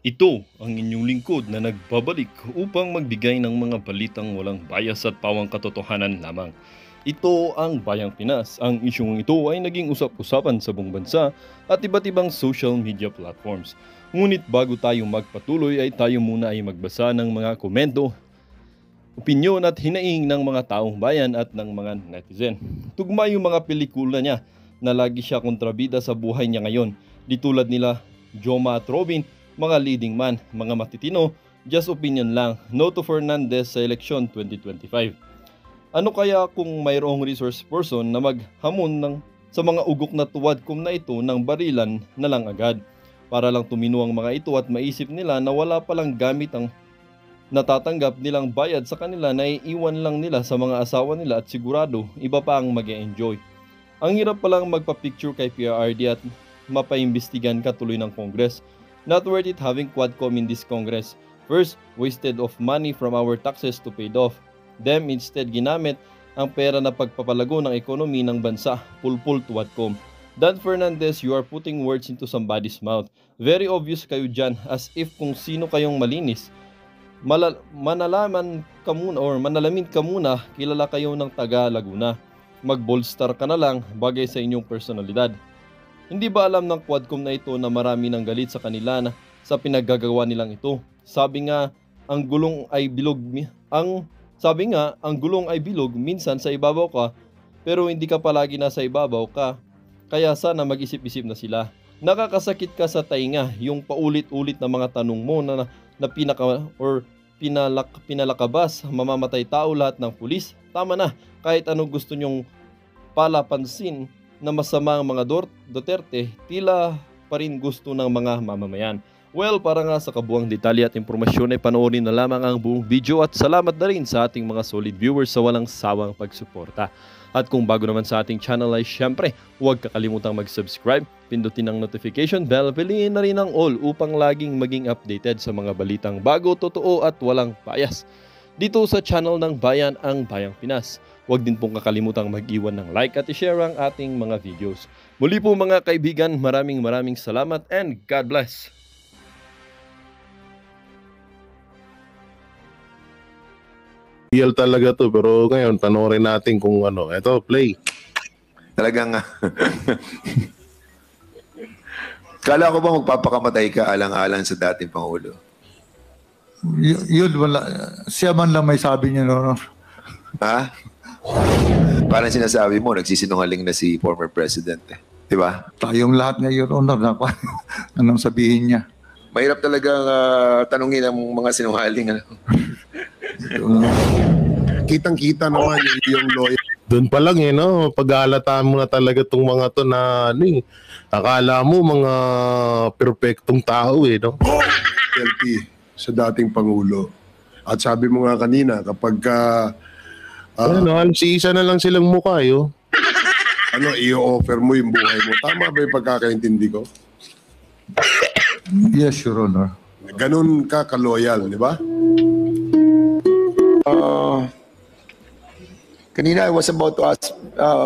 Ito ang inyong lingkod na nagbabalik upang magbigay ng mga balitang walang bias at pawang katotohanan lamang. Ito ang Bayang Pinas. Ang isyong ito ay naging usap-usapan sa buong bansa at iba't ibang social media platforms. Ngunit bago tayo magpatuloy ay tayo muna ay magbasa ng mga komento, opinyon at hinaing ng mga taong bayan at ng mga netizen. Tugma yung mga pelikula niya na lagi siya kontrabida sa buhay niya ngayon. Di tulad nila Joma at Robin, mga leading man, mga matitino, just opinion lang. No to Fernandez sa eleksyon 2025. Ano kaya kung mayroong resource person na maghamon sa mga ugok na tuwadkom na ito ng barilan na lang agad? Para lang tumino ang mga ito at maisip nila na wala palang gamit ang natatanggap nilang bayad sa kanila na iiwan lang nila sa mga asawa nila at sigurado iba pa ang mag-e-enjoy. Ang hirap palang magpa-picture kay PRRD at mapaimbestigan ka tuloy ng Congress. Not worth it having Quadcom in this Congress. First, wasted of money from our taxes to paid off. Them instead ginamit ang pera na pagpapalago ng ekonomi ng bansa, pulpul to Quadcom. Dan Fernandez, you are putting words into somebody's mouth. Very obvious kayo dyan, as if kung sino kayong malinis. Manalamin ka muna, kilala kayo ng taga Laguna. Mag-bolstar ka na lang, bagay sa inyong personalidad. Hindi ba alam ng Quadcom na ito na marami ng galit sa kanila na sa pinaggagawa nilang ito? Sabi nga, ang gulong ay bilog minsan sa ibabaw ka, pero hindi ka palagi nasa ibabaw ka. Kaya sana mag-isip-isip na sila. Nakakasakit ka sa tainga yung paulit-ulit na mga tanong mo na pinalakabas, mamamatay tao lahat ng pulis. Tama na, kahit anong gusto nyong palapansin na masama ang mga Duterte, tila pa rin gusto ng mga mamamayan. Well, para nga sa kabuang detalye at impormasyon ay panoorin na lamang ang buong video at salamat na rin sa ating mga solid viewers sa walang sawang pagsuporta. At kung bago naman sa ating channel ay syempre, huwag kakalimutang mag-subscribe, pindutin ang notification bell, piliin na rin ang all upang laging maging updated sa mga balitang bago, totoo at walang bias. Dito sa channel ng Bayan, ang Bayang Pinas. Huwag din pong kakalimutang mag-iwan ng like at i-share ang ating mga videos. Muli po mga kaibigan, maraming salamat and God bless! Real talaga to, pero ngayon panoorin natin kung ano. Ito, play. Talagang kala ko ba magpapakamatay ka alang-alang sa dating Pangulo? Yun, wala. Siya man lang may sabi niya, no? Ha? Parang sinasabi mo, nagsisinungaling na si former president. Di ba? Tayong lahat ngayon, Honor, anong sabihin niya? Mahirap talaga tanungin ang mga sinungaling. Ano? Kitang-kita naman yung lawyer. Doon pa lang no? Pag-aalataan mo na talaga itong mga to na akala mo mga perfectong tao no? LP sa dating Pangulo. At sabi mo nga kanina, kapag isa na lang silang mukha i-offer mo yung buhay mo. Tama ba yung pagkakaintindi ko? Yes, Your Honor. Ganun ka ka-loyal, di ba? Kanina I was about to ask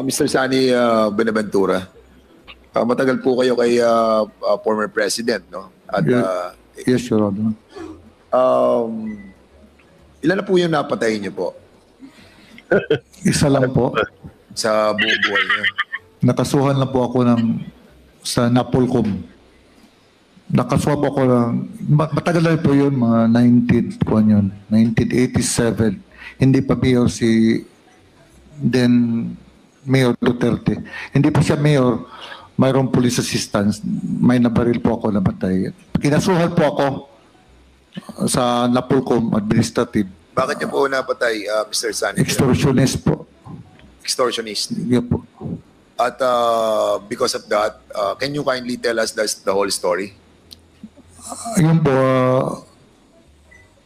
Mr. Sani Benaventura. Matagal po kayo kay former president, no? At yes, Your Honor. Ilan na po yung napatay niyo po? Isa lang po. Sa buong buhay niyo? Nakasuhan na po ako sa Napolcom. Nakaswab ako matagal na po yun, mga 1987. Hindi pa mayor Mayor Duterte. Hindi pa siya mayor, mayroong police assistance, may nabaril po ako na batay. Kinasuhan po ako sa Napolcom Administrative. Bakit niyo po napatay, Mr. Sani? Extortionist po. Extortionist? Yeah po. At because of that, can you kindly tell us the whole story? Yun po,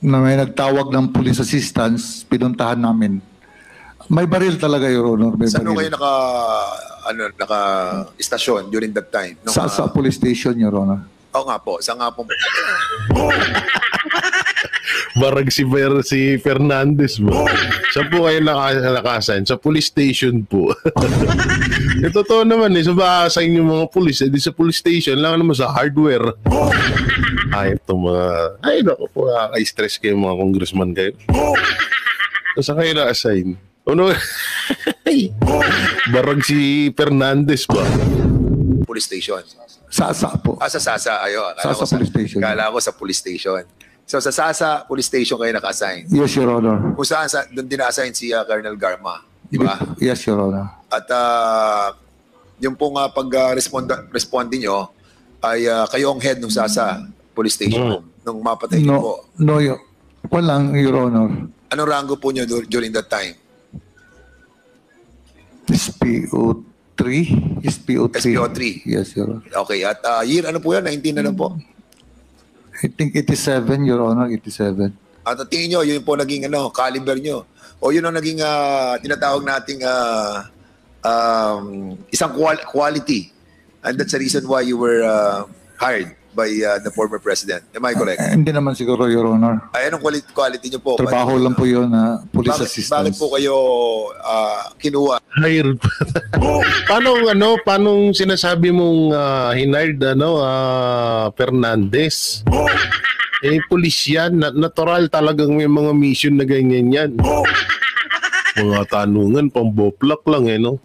na may nagtawag ng police assistance, pinuntahan namin. May baril talaga, Your Honor. Saan kayo naka-istasyon during that time? Sa police station, Your Honor. Oo nga po. Saan nga po? Barag si Fernandez mo. Saan po kayo naka-assign? Sa police station po. Totoo naman so ba-assign yung mga police? Di sa police station lang naman sa hardware. Ay, itong mga... Ay, naku po, nakaka-stress kayo mga congressman kayo. Saan kayo na-assign? Ano? Barag si Fernandez ba? Police station. Sasa po. Sa Sasa, ayun. Sasa Police Station. Kala ko sa police station. So sa Sasa Police Station kayo naka-assign. Yes, Your Honor. Kung saan doon din na-assign si Colonel Garma, di ba? Yes, Your Honor. At yung pong responding nyo ay kayo ang head ng Sasa Police Station nung mapatay nyo po. No, walang, Your Honor. Anong rango po nyo during that time? SPO3? SPO3. SPO3. Yes, Your Honor. Okay, at year ano po yan? 19 na lang po. I think 87, Your Honor, 87. At tingin nyo, yun po naging caliber nyo. O yun ang naging tinatawag nating isang quality. And that's the reason why you were hired by the former president. Am I correct? Hindi naman siguro, Your Honor. Ay, anong quality nyo po? Trabaho lang po yun na police assistance. Bakit po kayo kinuha? Hired. Paano sinasabi mong hinired Fernandez? Pulis yan. Natural talagang may mga mission na ganyan yan. Mga tanungan, pang boplak lang no?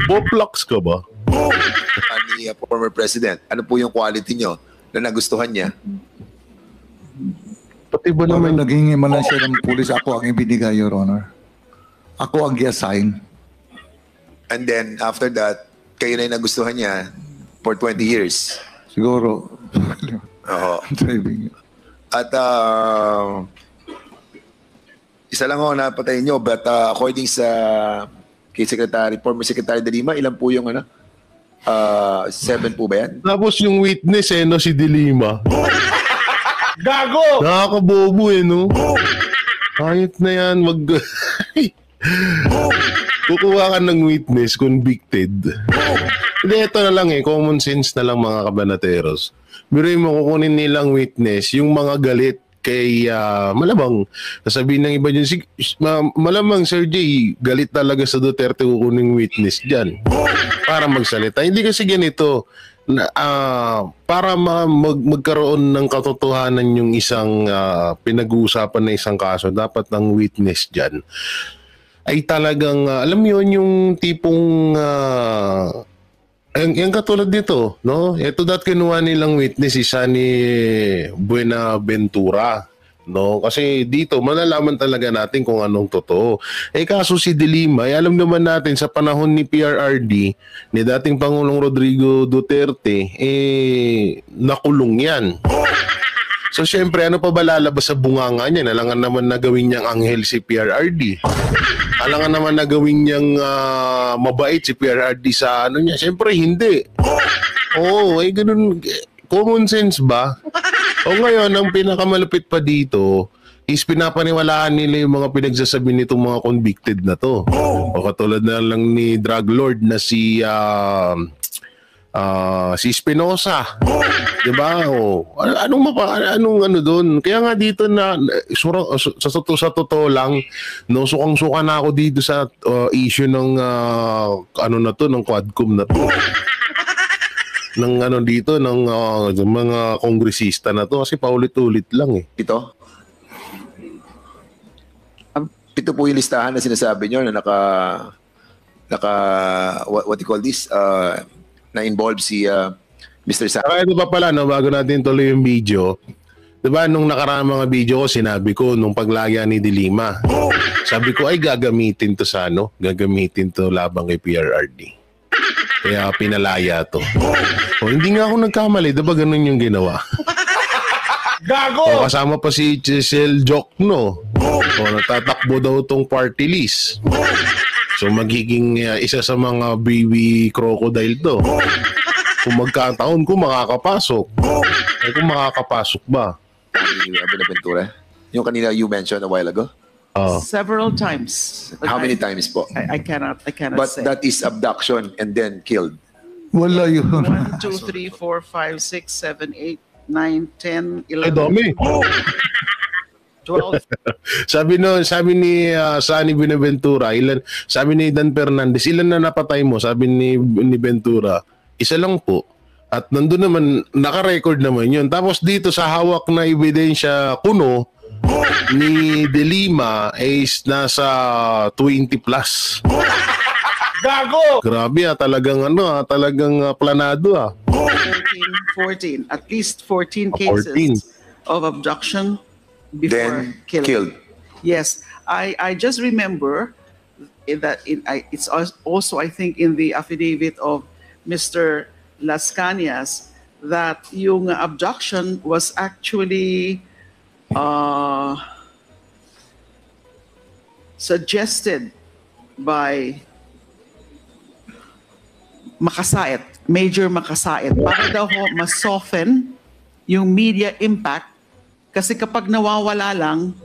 Boplaks ka ba? Ni former president, ano po yung quality nyo na nagustuhan niya? Pati ba Naman naman naging imanan siya ng pulis, ako ang ibinigay, Your Honor. Ako ang i-assign. And then, after that, kayo na yung nagustuhan niya for 20 years. Siguro. Oo. Driving. At isa lang ako napatay nyo, but according sa kay former Secretary de Lima, ilan po yung 7 po ba yan? Tapos yung witness si De Lima. Gago! Nakakabobo no? Ayot na yan, kukuha ka ng witness, convicted. Hindi, ito na lang common sense na lang mga kabanateros. Biruin mo, kukunin nilang witness, yung mga galit kay malamang sasabihin ng iba dyan, malamang Sir J, galit talaga sa Duterte kukuning witness dyan para magsalita. Hindi kasi ganito para magkaroon ng katotohanan yung isang pinag-uusapan na isang kaso, dapat ang witness dyan ay talagang alam mo yun, yung tipong yung katulad dito, no? Ito kinuha nilang witness isa ni Buenaventura, no? Kasi dito malalaman talaga natin kung anong totoo. Kaso si De Lima, alam naman natin sa panahon ni PRRD, ni dating Pangulong Rodrigo Duterte, nakulong yan. So syempre, ano pa ba lalabas sa bunganga niya? Alangan naman na gawin niyang anghel si PRRD. Alangan naman na gawin niyang mabait si PRRD sa niya. Syempre, hindi. Ganun. Common sense ba? Ngayon, ang pinakamalupit pa dito is pinapaniwalaan nila yung mga pinagsasabi nitong mga convicted na to. O katulad na lang ni drug lord na si Espinosa. Diba? Anong doon? Kaya nga dito na sa totoo lang, no, sukang-suka na ako dito sa issue ng ng Quadcom na to. Ng dito ng mga kongresista na to kasi paulit-ulit lang Ito po yung listahan na sinasabi nyo na what you call this na involved si Mr. Sani. Ito pa pala, no, bago natin tuloy yung video, diba nung nakaraang mga video ko, sinabi ko nung paglagyan ni De Lima, sabi ko ay gagamitin to gagamitin to labang kay PRRD. Kaya pinalaya to. Hindi nga ako nagkamali, diba ganun yung ginawa? Gago! Kasama pa si Chisel Jokno. Natatakbo daw tong party list. So magiging isa sa mga baby crocodile to. Kung magkataon ko makakapasok. Kung makakapasok ba? Buenaventura, yung kanina you mentioned a while ago? Several times. How many times po? I cannot But say. that is abduction and then killed. Wala yun. 1, 2, 3, 4, 5, 6, 7, 8, 9, 10, 11. Ay, dami. 12. Sabi ni Sunny Buenaventura, sabi ni Dan Fernandez, ilan na napatay mo? Sabi ni Ventura, isa lang po. At nandun naman, naka-record naman yun. Tapos dito sa hawak na ebidensya kuno ni De Lima is nasa 20 plus. Gago! Grabe talagang planado 14. At least 14 14. cases of abduction before Then killing. killed. Yes, I just remember it's also, I think, in the affidavit of Mr. Las Cañas that yung abduction was actually suggested by Makasait, Major Makasait, para daw ho ma-soften yung media impact kasi kapag nawawala lang,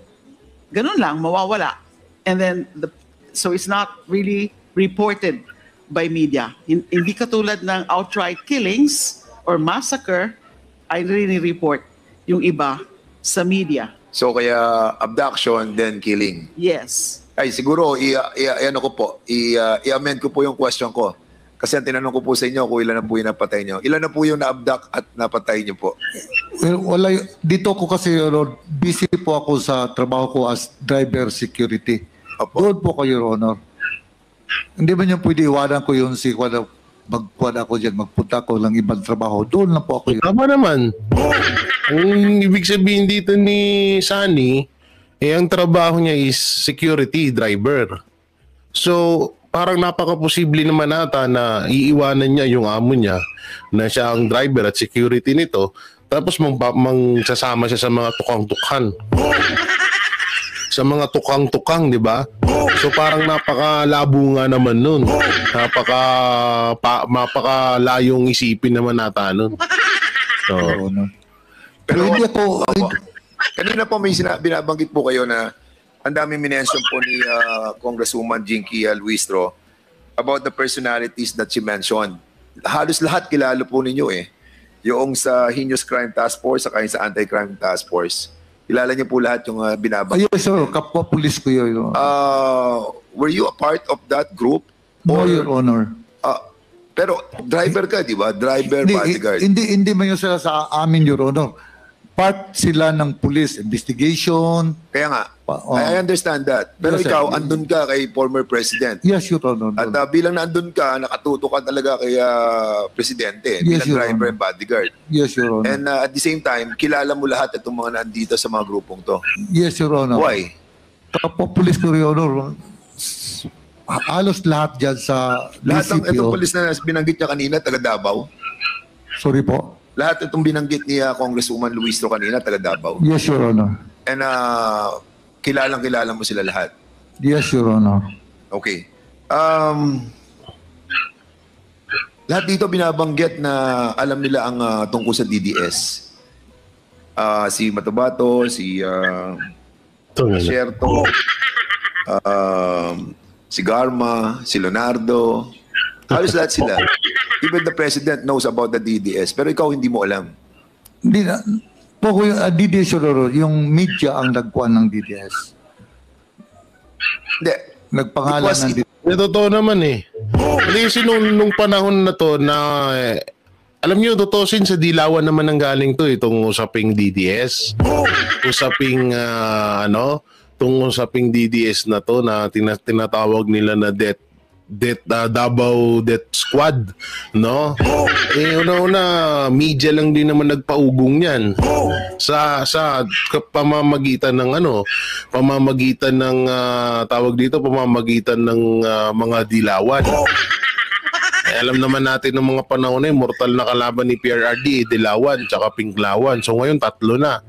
ganun lang, mawawala. And then, so it's not really reported by media. Hindi katulad ng outright killings or massacre, ay really report yung iba sa media. So kaya abduction, then killing. Yes. Ay, siguro, i-amend ko po yung question ko. Kasi ang tinanong ko po sa inyo kung ilan na po yung napatay nyo. Ilan na po yung na-abduct at napatay nyo po? Well, wala, dito ko kasi busy po ako sa trabaho ko as driver security. Opo. Doon po ko, Your Honor. Hindi ba niyo pwede iwanan ko yung magpuan ako dyan, magpunta ko lang ibang trabaho. Doon lang po ako. Tama naman. Ang ibig sabihin dito ni Sunny, ang trabaho niya is security driver. So, parang napaka-posible naman ata na iiwanan niya yung amo niya na siya ang driver at security nito, tapos sasama siya sa mga tukang-tukhan. Sa mga tukang-tukang, di ba? So parang napakalabo nga naman nun. Napakalayong isipin naman ata nun. So, Pero hindi ako... kanina po may binabanggit po kayo na ang daming minention po ni Congresswoman Jinky Luistro about the personalities that she mentioned. Halos lahat kilala po ninyo eh. Yung sa Heinous Crime Task Force saka yung sa Anti-Crime Task Force. Kilala niyo po lahat yung binabanggit. Yes, sir. Kapwa pulis ko yun. Were you a part of that group? No, Your Honor. Pero driver ka, di ba? Driver, bodyguard. Hindi man yun sila sa amin, Your Honor. Part sila ng police investigation. Kaya nga, I understand that. Pero Yes, sir. ikaw, andun ka kay former president. Yes, Your Honor. At bilang nandun ka, nakatuto ka talaga kay presidente, Yes, bilang Your driver Honor. and bodyguard. Yes, Your Honor. And at the same time, kilala mo lahat itong mga nandito sa mga grupong to. Yes, Your Honor. Why? Kapwa pulis ko, Your Honor. Halos lahat dyan sa Lahat ng itong DCPO. polis na binanggit niya kanina, taga Davao. Sorry po. Lahat itong binanggit ni Congresswoman Luistro kanina, taga Davao. Yes, Your Honor. And kilalang-kilala mo sila lahat. Yes, Your Honor. Okay. Lahat dito binabanggit na alam nila ang tungkol sa DDS. Si Matabato, si Sherto, si Garma, si Leonardo. Halos lahat sila. Even the president knows about the DDS. Pero ikaw hindi mo alam. Hindi na. Po ko yung DDS, Your Honor, yung media ang nagkuhan ng DDS. Hindi. Nagpangalan It was- ng DDS. totoo naman eh. Kasi nung panahon na to na alam niyo, tutusin sa dilawan naman ang galing to itong usaping DDS. Usaping itong usaping DDS na to na tinatawag nila na Davao Death Squad, no? Una-una, media lang din naman nagpaugong niyan sa pamamagitan ng pamamagitan ng mga dilawan. Alam naman natin ng mga panahon na mortal na kalaban ni PRRD, Dilawan, tsaka Pinklawan. So ngayon, tatlo na.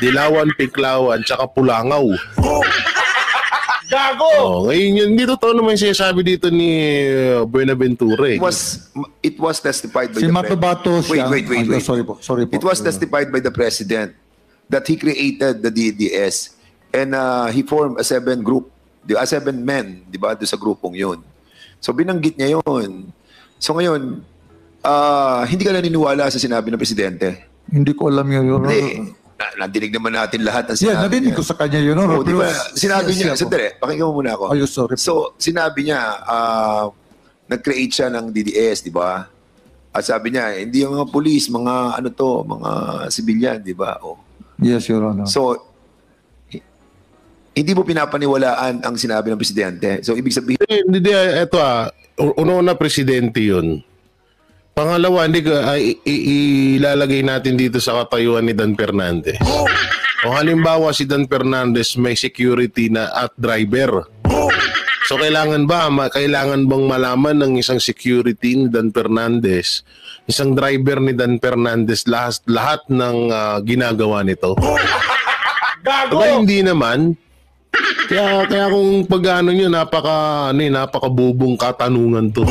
Dilawan, Pinklawan, tsaka Pulangaw. Gago! Ngayon yun, hindi totoo naman sinasabi dito ni Buenaventura. It was testified by Si the Matabato siya. Wait. Sorry po. It was testified by the president that he created the DDS and he formed a 7 men, di ba, doon sa grupong yun. So binanggit niya yun. So ngayon, hindi ka naniniwala sa sinabi ng presidente? Hindi ko alam yun, Your Honor. Hindi. nadinig naman natin lahat ang Yeah, sinabi narinig niya. ko sa kanya yun. Oh, di ba, sinabi niya, Yes, sandali, pakinggan mo muna ako. Ayos, sorry. So, sinabi niya, nag-create siya ng DDS, di ba? At sabi niya, hindi yung mga police, mga ano to, mga civilian, di ba? Oh. Yes, Your Honor. So, hindi mo pinapaniwalaan ang sinabi ng presidente. So, ibig sabihin, Hindi, eto una presidente yun. Pangalawa, hindi ko ilalagay natin dito sa katayuan ni Dan Fernandez. O halimbawa si Dan Fernandez may security na at driver. So kailangan bang malaman ng isang security ni Dan Fernandez, isang driver ni Dan Fernandez lahat ng ginagawa nito? Gago! Hindi naman. Kaya kung pag-ano nyo, napakabubong katanungan to.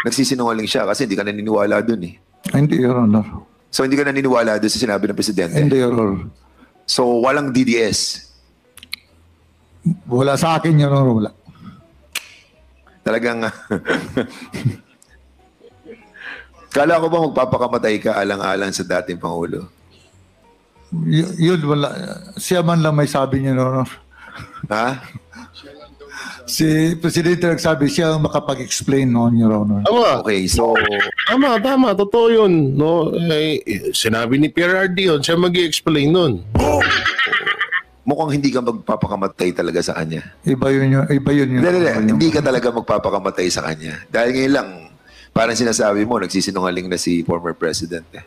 nagsisinungaling siya kasi hindi ka naniniwala dun eh. Hindi, Your Honor. So, hindi ka naniniwala dun sa sinabi ng presidente? Hindi, Your Honor. So, walang DDS? Wala sa akin, Your Honor. Wala. Talagang... Kala ko ba magpapakamatay ka alang-alang sa dating Pangulo? Yun, wala. Siya man lang may sabi niya, Your Honor. Ha? Si Presidente nagsabi siya ang makapag-explain noon, Your Honor. Tama. Okay, so... Tama. Totoo yun. No? Sinabi ni PRRD yun, siya mag-i-explain nun. Mukhang hindi ka magpapakamatay talaga sa kanya. Iba yun. Hindi ka talaga magpapakamatay sa kanya. Dahil ngayon lang, parang sinasabi mo, nagsisinungaling na si former president. Eh.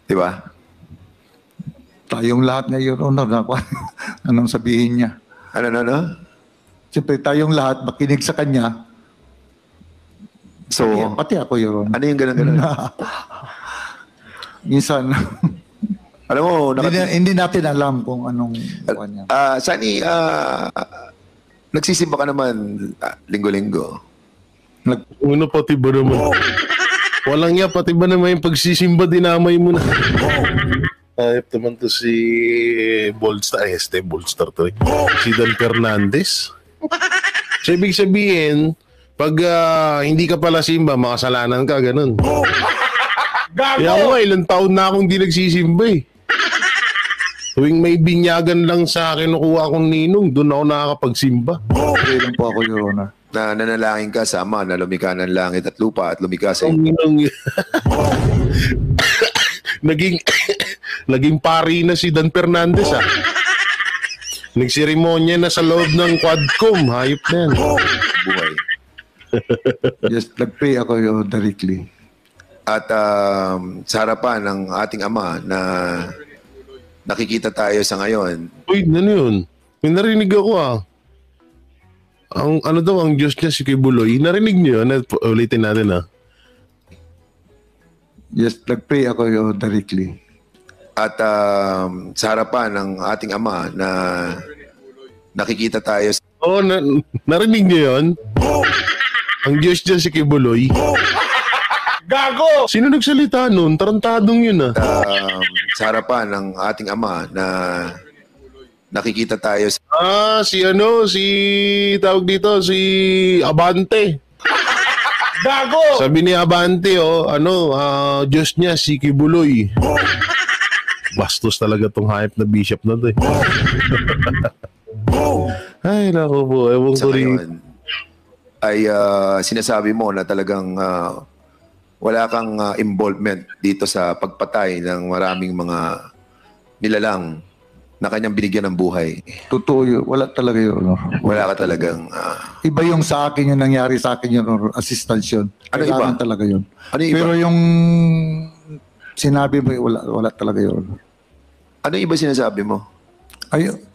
Di ba? Tayong lahat na, Your Honor. Anong sabihin niya? Ano? Siyempre, tayong lahat makinig sa kanya. So, Pati ako, Your Honor. ano yung ganun-ganun? Minsan, Alam mo, hindi natin alam kung anong kanya. Sani, nagsisimba ka naman linggo-linggo. Ano pati ba naman? Walang niya, pati ba naman yung pagsisimba, dinamay mo na. Ayop naman to si Boldstar to eh. Si Dan Fernandez. So, ibig sabihin, pag hindi ka pala simba, makasalanan ka, ganun. Kaya ako ilang taon na akong di nagsisimba eh. Tuwing may binyagan lang sa akin, nakuha akong ninong, doon ako nakakapagsimba. Okay lang po ako, Your Honor. Na nanalangin ka sa Ama na lumikha ng langit at lupa at lumikha sa naging pari na si Dan Fernandez ah. Nagseremonya na sa loob ng Quadcom. Hayop na yan. buhay. Just nag-pray ako directly. At sa harapan ng ating Ama na nakikita tayo sa ngayon. Uy, ano yun? May narinig ako ah. Ang Diyos niya si Kibuloy. Narinig niyo yun? Ulitin natin ah. Just nag-pray ako directly. At sa harapan ng ating Ama na nakikita tayo sa Narinig niyo yun? Ang Diyos niya si Kibuloy. Gago! Sino nagsalita nun? Tarantadong yun ah. sa harapan ng ating Ama na nakikita tayo sa tawag dito, si Abante. Gago! Sabi ni Abante, Diyos niya si Kibuloy. Bastos talaga tong hype na bishop na to eh. Ay, naku po. Ewan ko rin. ngayon ay sinasabi mo na talagang wala kang involvement dito sa pagpatay ng maraming mga nilalang na kanyang binigyan ng buhay. Totoo yun. Wala talaga yun. Wala ka talagang... Iba yung sa akin, yung nangyari sa akin yun, or assistance yun. Ano Kailangan iba? talaga yun. Ano iba? Pero yung sinabi mo, wala talaga yun. Ano iba sinasabi mo?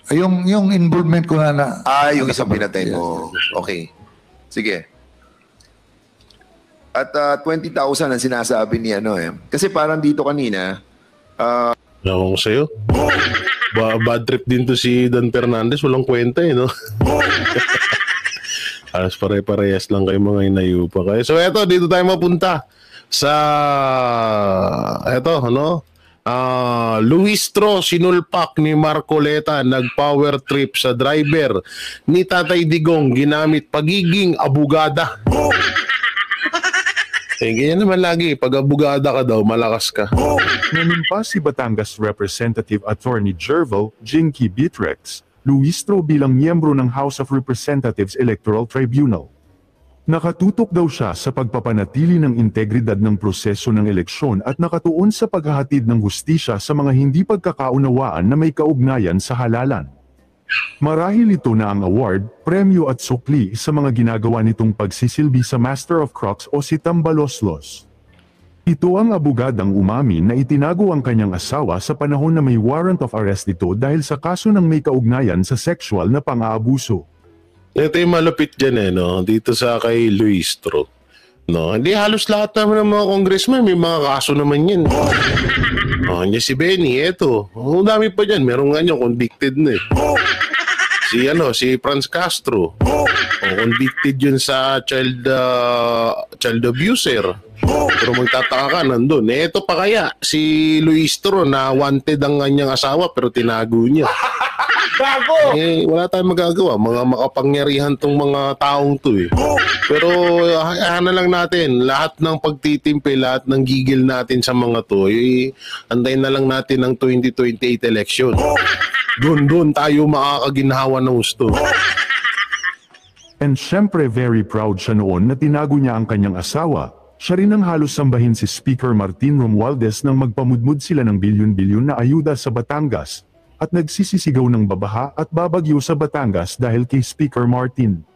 Yung involvement ko na Yung isang pinatay mo. Okay. Sige. At 20,000 ang sinasabi ni Kasi parang dito kanina, Ewan ko sa'yo. Bad trip din to si Dan Fernandez. Walang kwenta eh, no? Alas pare-parehas lang kayo mga inayupa kayo. So eto, dito tayo mapunta sa Luistro sinulpak ni Marcoleta, nag-power trip sa driver ni Tatay Digong ginamit pagiging abogada. Eh, ganyan naman lagi. Pag abogada ka daw, malakas ka. Nanumpa si Batangas Representative Attorney Jervel Jinky Bitrex Luistro bilang miyembro ng House of Representatives Electoral Tribunal. Nakatutok daw siya sa pagpapanatili ng integridad ng proseso ng eleksyon at nakatuon sa paghahatid ng hustisya sa mga hindi pagkakaunawaan na may kaugnayan sa halalan. Marahil ito na ang award, premyo at sukli sa mga ginagawa nitong pagsisilbi sa Master of Crocs o si Tambaloslos. Ito ang abogadang umamin na itinago ang kanyang asawa sa panahon na may warrant of arrest ito dahil sa kaso ng may kaugnayan sa sexual na pang-aabuso. Ito yung malupit dyan no? Dito sa kay Luistro. No? Hindi halos lahat naman ng mga congressman, may mga kaso naman yan. Niya si Benny, eto. Ang dami pa dyan, meron nga niya convicted na eh. Si Franz Castro. Convicted yun sa child abuser. Pero magtataka ka, nandun. Eto pa kaya, si Luistro na wanted ang kanyang asawa pero tinago niya. Gago! Wala tayong magagawa. Mga makapangyarihan tong mga taong to eh. Pero na lang natin, lahat ng pagtitimpi, lahat ng gigil natin sa mga to, antayin na lang natin ang 2028 election. Doon tayo makakaginhawa ng gusto. And syempre very proud siya noon na tinago niya ang kanyang asawa. Siya rin ang halos sambahin si Speaker Martin Romualdez nang magpamudmud sila ng bilyon-bilyon na ayuda sa Batangas at nagsisisigaw ng babaha at babagyo sa Batangas dahil kay Speaker Martin.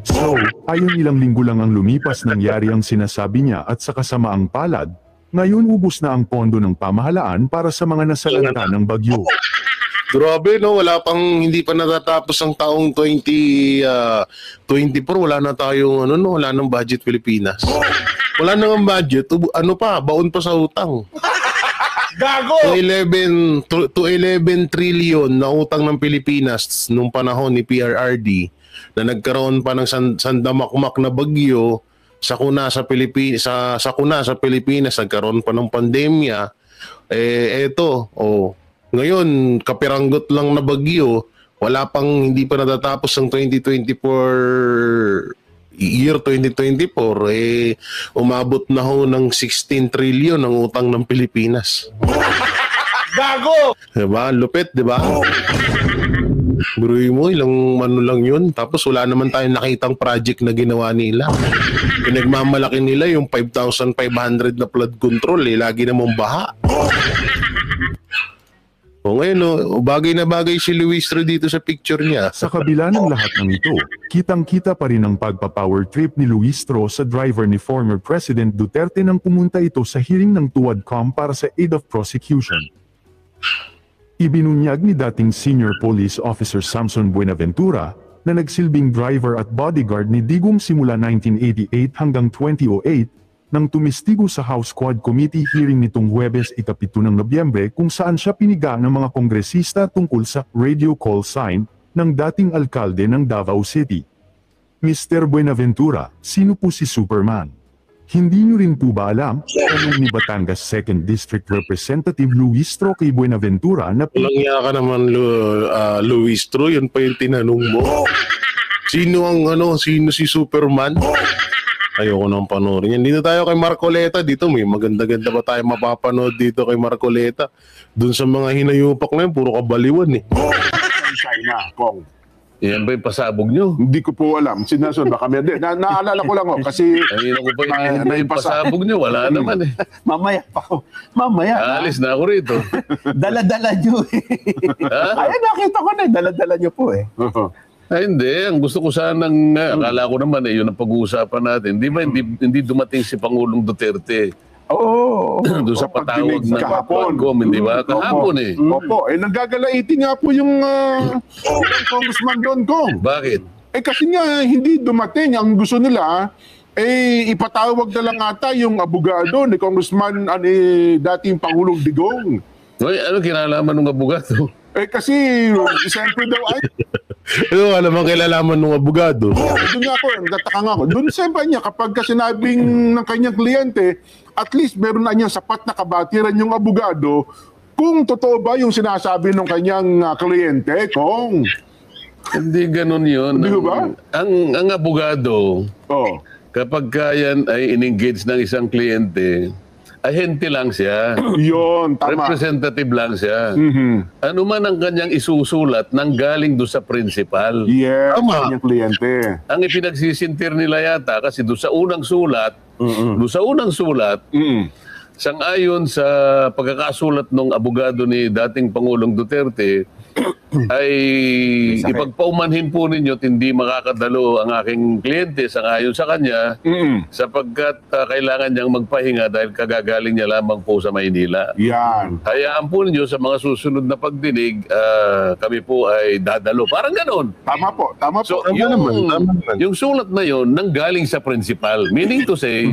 So, ayon ilang linggo lang ang lumipas nangyari ang sinasabi niya at sa kasamaang palad, ngayon ubos na ang pondo ng pamahalaan para sa mga nasalanta ng bagyo. Grabe no, hindi pa natatapos ang taong 2024, wala na tayong wala nang budget Pilipinas. Wala nang budget, baon pa sa utang. Gago! To 11 trillion na utang ng Pilipinas nung panahon ni PRRD na nagkaroon pa ng sandamakmak na bagyo, sakuna sa Pilipinas, nagkaroon pa ng pandemya. Ngayon, kapiranggot lang na bagyo, hindi pa natatapos ang 2024 year 2024, umabot na ho ng 16 trillion ang utang ng Pilipinas. Gago! Diba? Lupit, diba? Buruin mo, ilang lang yun. Tapos wala naman tayong nakitang project na ginawa nila. Pinagmamalaki nila yung 5,500 na flood control, lagi namang baha. Ngayon, bagay na bagay si Luistro dito sa picture niya. Sa kabila ng lahat ng ito, kitang-kita pa rin ang pagpa-power trip ni Luistro sa driver ni former President Duterte nang pumunta ito sa hearing ng TUADCOM para sa aid of prosecution. Ibinunyag ni dating Senior Police Officer Samson Buenaventura na nagsilbing driver at bodyguard ni Digong simula 1988 hanggang 2008 nang tumistigo sa House Quad Committee hearing nitong Huwebes 7 ng Nobyembre kung saan siya piniga ng mga kongresista tungkol sa radio call sign ng dating alkalde ng Davao City. Mr. Buenaventura, sino po si Superman? Hindi niyo rin po ba alam, tanong ni Batangas 2nd District Representative Luistro kay Buenaventura na Walang iya ka naman, Luistro, yun pa yung tinanong mo. Sino si Superman? Ayoko nang panoorin yan. Dito tayo kay Marcoleta. Dito may maganda-ganda pa tayo mapapanood dito kay Marcoleta. Doon sa mga hinayupak na yun, puro kabaliwan eh. China, Kong. Yan ba yung pasabog nyo? Hindi ko po alam. Sinasun, baka meron. Naalala ko lang kasi... Ayun ako pa yung pasabog nyo. Wala naman eh. Mamaya pa ako. Mamaya. Alis na ako rito. Dala-dala nyo eh. Ay, nakita ko na eh. Dala-dala nyo po eh. Ay, hindi. Ang gusto ko sanang, akala ko naman yun ang pag-uusapan natin. Di ba hindi dumating si Pangulong Duterte? Oo. Doon sa patawag ng Quadcom, di ba? Kahapon eh. Opo. Nagagalaitin nga po yung congressman doon, Kong. Bakit? Kasi nga, hindi dumating. Ang gusto nila, ipatawag na lang ata yung abogado ni Congressman, dating Pangulong Digong. Uy, ano kinalaman ng abogado? Kasi, siyempre daw ay... Alam mo, kilalaman ng abogado. Doon nga ako, nagtataka nga ako. Doon siyempre niya, kapag sinabing ng kanyang kliyente, at least meron na niyang sapat na kabatiran yung abogado kung totoo ba yung sinasabi ng kanyang kliyente, Kong. Hindi ganun yun. Hindi ba? Ang abogado, kapag yan ay in-engage ng isang kliyente, ahente lang siya. Yun, tama. Representative lang siya. Mhm. Ano man ang kanyang isusulat nang galing doon sa principal. Yes, Tama. kanyang kliyente. Ang ipinagsisintir nila yata kasi doon sa unang sulat, sang-ayon sa pagkakasulat ng abogado ni dating Pangulong Duterte, ay ipagpaumanhin po ninyo at hindi makakadalo ang aking kliyente sang-ayon sa kanya sapagkat kailangan niyang magpahinga dahil kagagaling niya lamang po sa Maynila. Yan. Hayaan po ninyo sa mga susunod na pagdinig, kami po ay dadalo. Parang ganon. Tama po, tama po. So, Tama naman. yung sulat na yon nanggaling sa principal. Meaning to say,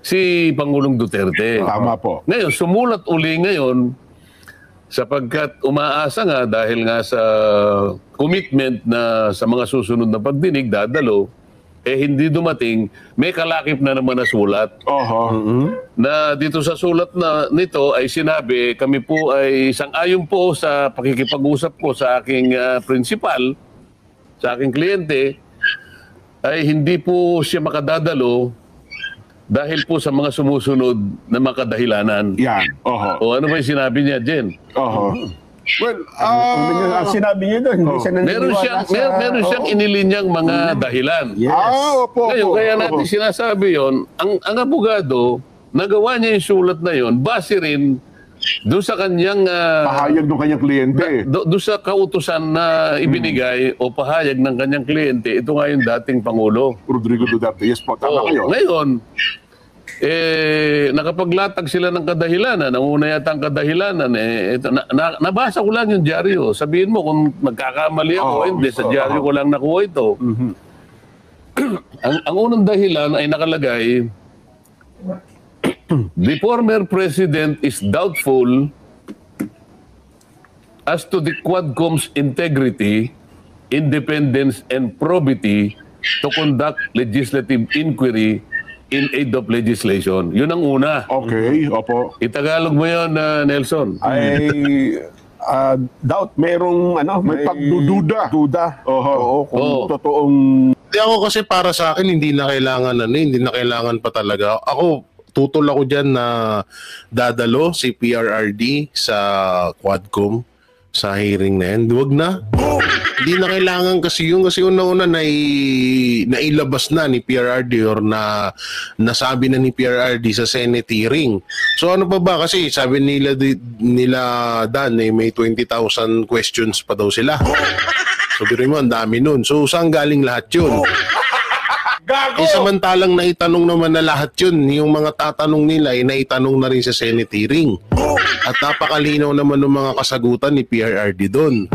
si Pangulong Duterte. Tama po. Ngayon, sumulat uli ngayon sapagkat umaasa nga dahil nga sa commitment na sa mga susunod na pagdinig, dadalo, hindi dumating, may kalakip na naman na sulat. Na dito sa sulat na nito ay sinabi, kami po ay sang-ayon po sa pakikipag-usap ko sa aking principal, sa aking kliyente, ay hindi po siya makadadalo dahil po sa mga sumusunod na mga kadahilanan. Yan. O ano ba yung sinabi niya, Jen? Well, Ang sinabi niyo doon, hindi siya Meron siyang inilinyang mga dahilan. opo. Ngayon, kaya natin sinasabi yon, ang abogado, nagawa niya yung sulat na yon, base rin doon sa kanyang pahayag ng kanyang kliyente. doon sa kautusan na ibinigay o pahayag ng kanyang kliyente, ito nga yung dating Pangulo. Rodrigo Duterte. Yes po, tama kayo. Ngayon, nakapaglatag sila ng kadahilanan. Ang una yata ang kadahilanan, nabasa ko lang yung dyaryo. Sabihin mo kung nagkakamali ako, hindi, sa dyaryo ko lang nakuha ito. ang unang dahilan ay nakalagay, the former president is doubtful as to the Quadcom's integrity, independence, and probity to conduct legislative inquiry in aid of legislation. Yun ang una. Okay, opo. Itagalog mo yun, Nelson. ay doubt, merong May pagdududa. Oo, kung Oo. totoong Hindi ako kasi para sa akin hindi na kailangan pa talaga. Ako tutol ako diyan na dadalo si PRRD sa Quadcom sa hearing na yan. Huwag na. Hindi na kailangan kasi una-una nailabas na ni PRRD or nasabi na ni PRRD sa Senate hearing. So ano pa ba? Kasi sabi nila Dan may 20,000 questions pa daw sila. So biro mo, ang dami nun. So saan galing lahat yun? Samantalang naitanong naman na lahat yun, yung mga tatanong nila ay naitanong na rin sa Senate hearing. At napakalinaw naman ng mga kasagutan ni PRRD doon.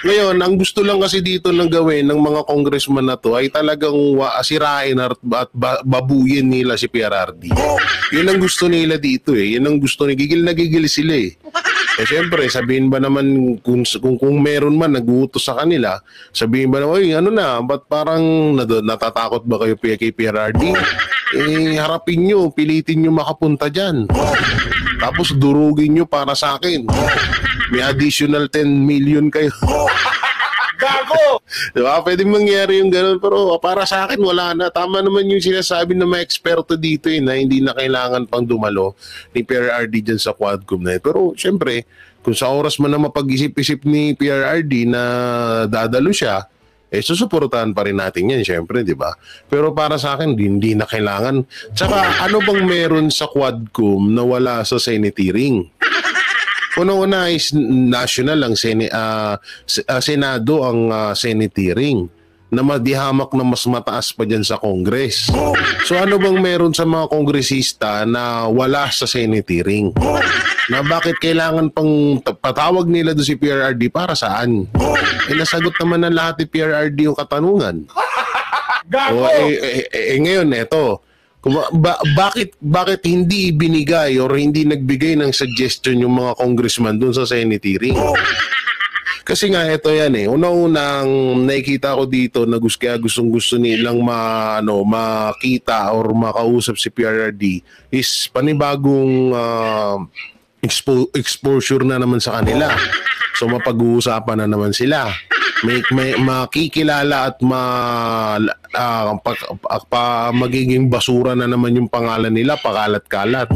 Ngayon, ang gusto lang kasi dito ng gawin ng mga congressman na to ay talagang sirain at babuyin nila si PRRD. Yun ang gusto nila dito eh. Yun ang gusto nila. Gigil na gigil sila eh. Siyempre, sabihin ba naman kung meron man nag-uutos sa kanila, sabihin ba naman, ba't parang natatakot ba kayo kay PRRD? Harapin nyo, pilitin nyo makapunta dyan. Tapos durugin nyo para sa akin. May additional 10 million kayo. Gago! Diba? Pwedeng mangyari yung gano'n. Pero para sa akin, wala na. Tama naman yung sinasabi ng mga eksperto dito na hindi na kailangan pang dumalo ni PRRD dyan sa Quadcom na yun. Pero syempre, kung sa oras man na mapag-isip-isip ni PRRD na dadalo siya, susuportahan pa rin natin yan, syempre, di ba? Pero para sa akin, hindi na kailangan. Tsaka, ano bang meron sa Quadcom na wala sa Senate hearing? Una-una is national ang Senado ang Senate hearing na madihamak na mas mataas pa dyan sa Congress. So ano bang meron sa mga kongresista na wala sa Senate hearing? Na bakit kailangan pang patawag nila doon si PRRD para saan? Nasagot naman ng lahat ni PRRD yung katanungan. Gago! Ngayon, eto. Bakit hindi ibinigay or hindi nagbigay ng suggestion yung mga congressman doon sa Senate hearing? Kasi nga ito yan Una-unang nakikita ko dito na gustong-gusto nilang makita or makausap si PRRD is panibagong exposure na naman sa kanila. So mapag-uusapan na naman sila. may makikilala at magiging basura na naman yung pangalan nila, pakalat-kalat.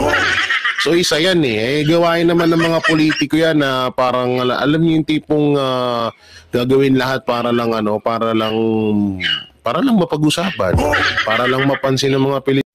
So isa yan gawain naman ng mga politiko yan na parang alam niyo yung tipong gagawin lahat para lang mapag-usapan, para lang mapansin ng mga Pilipino.